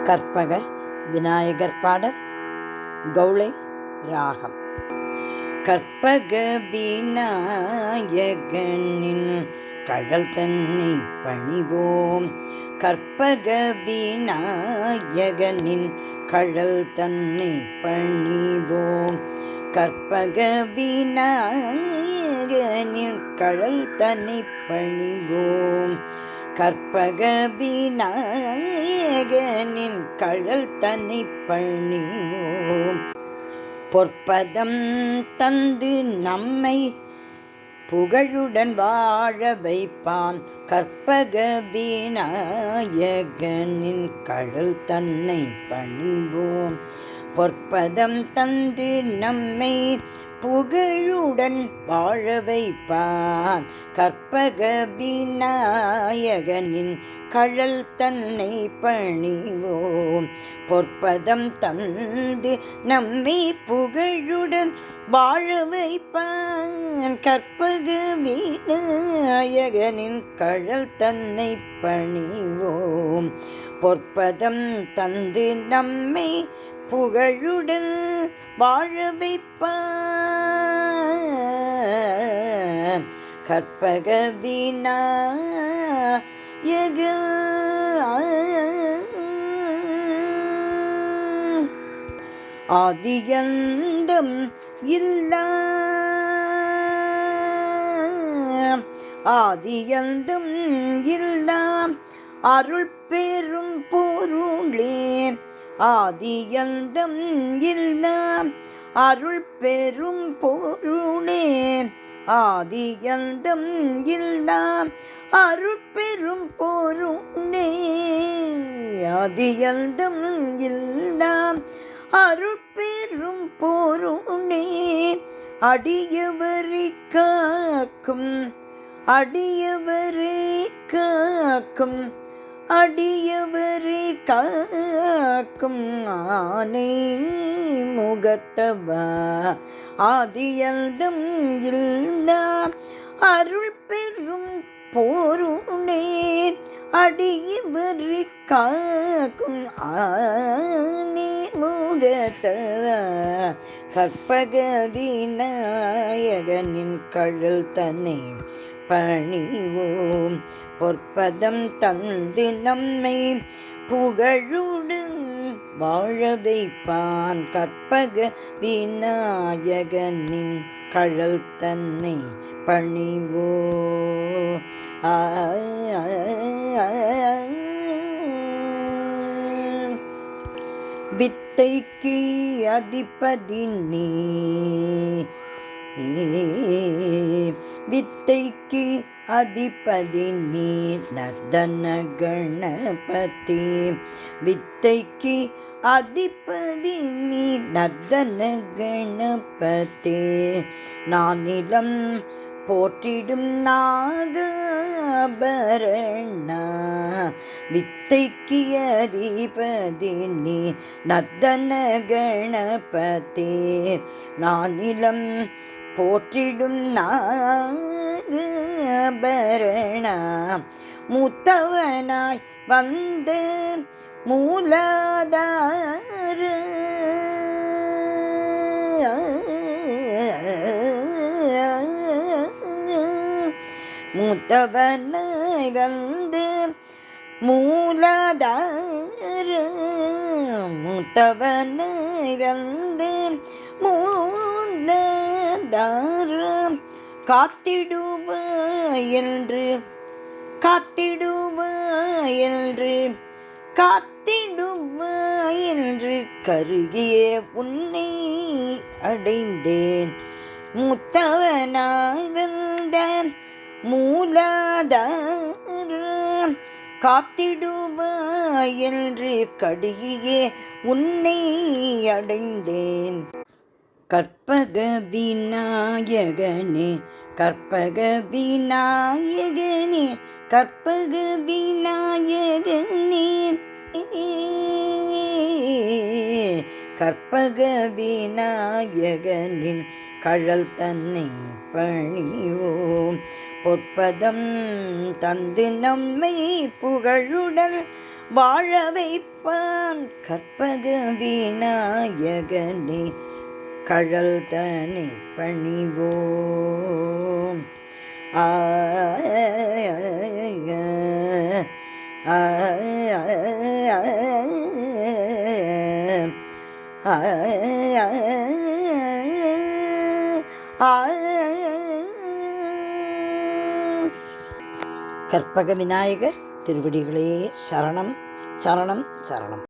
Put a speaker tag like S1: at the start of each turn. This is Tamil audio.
S1: கற்பக விநாயகர் பாடல் கௌளை ராகம். கற்பக விநாயகனின் கழல் தன்னை பணிவோம். கற்பக விநாயகனின் கழல் தன்னை பணிவோம். கற்பக விநாயகனின் கழல் தன்னை பணிவோம். கற்பக விநாயகனின் கழல் தன்னை பணிவோம். பொற்பதம் தந்து நம்மை புகழுடன் வாழ வைப்பான். கற்பக விநாயகனின் கழல் தன்னை பணிவோம். பொற்பதம் தந்து நம்மை புகழுடன் வாழ வைப்பான். கற்பக விநாயகனின் கழல் தன்னை பணிவோம். பொற்பதம் தந்து நம்மை புகழுடன் வாழ வைப்பான். கற்பக விநாயகனின் கழல் தன்னை பணிவோம். பொற்பதம் தந்து நம்மை புகழுடன் வாழ வைப்பான். கற்பக விநாயகன் ஆதியந்தம் இல்லா ஆதியந்தம் இல்லா அருள் பெரும் பொருளே. ஆதியந்தம் இல்லா அருள் பெரும் பொருளே. ஆதியந்தம் இல்லா அருள் பெரும் பொருளே. ஆதியந்தம் இல்லா அருள் பெரும் பொருளே. அடியவரை காக்கும் அடியவரை காக்கும் அடியவரை காக்கும் ஆனை முகத்தவா. ஆதியந்தம் இல்லா அருள் பெரும் பொருளே. அடியவரை காக்கும் ஆனை முகத்தவா. கற்பக விநாயகனின் கழல் தன்னை பணிவோம். பொற்பதம் தந்து நம்மை புகழுடன் வாழ வைப்பான். கற்பக விநாயகனின் கழல் தன்னை பணிவோம். வித்தைக்கு அதிபதி நீ. வித்தைக்கு அதிபதி நீ நர்தன கணபதி. வித்தைக்கு அதிபதி நீ நர்தன கணபதி. நானிலம் போற்றிடும் நாகாபரணா. வித்தைக்கு அதிபதி நீ நர்தன கணபதி. நானிலம் போற்றிடும் நாகாபரணா. மூத்தவனாய் வந்த மூலாதார. மூத்தவனாய் வந்து மூலாதார. மூத்தவனாய் வந்து மூலாதார. காத்திடுவாய் என்று காத்திடுவாய் என்று காத்திடுவாய் என்று கருகிய உன்னை அடைந்தேன். மூத்தவனாய் வந்த மூலாதார. காத்திடுவாய் என்று கடுகியே உன்னை அடைந்தேன். கற்பக விநாயகனே கற்பக விநாயகனே கற்பக விநாயகனே. கற்பக விநாயகனின் கழல் தன்னை பணிவோம். பொற்பதம் தந்து நம்மை புகழுடன் வாழ வைப்பான் கற்பக விநாயகனே கழல் தனை பணிவோம். கற்பக விநாயகர் திருவடிகளே சரணம் சரணம் சரணம்.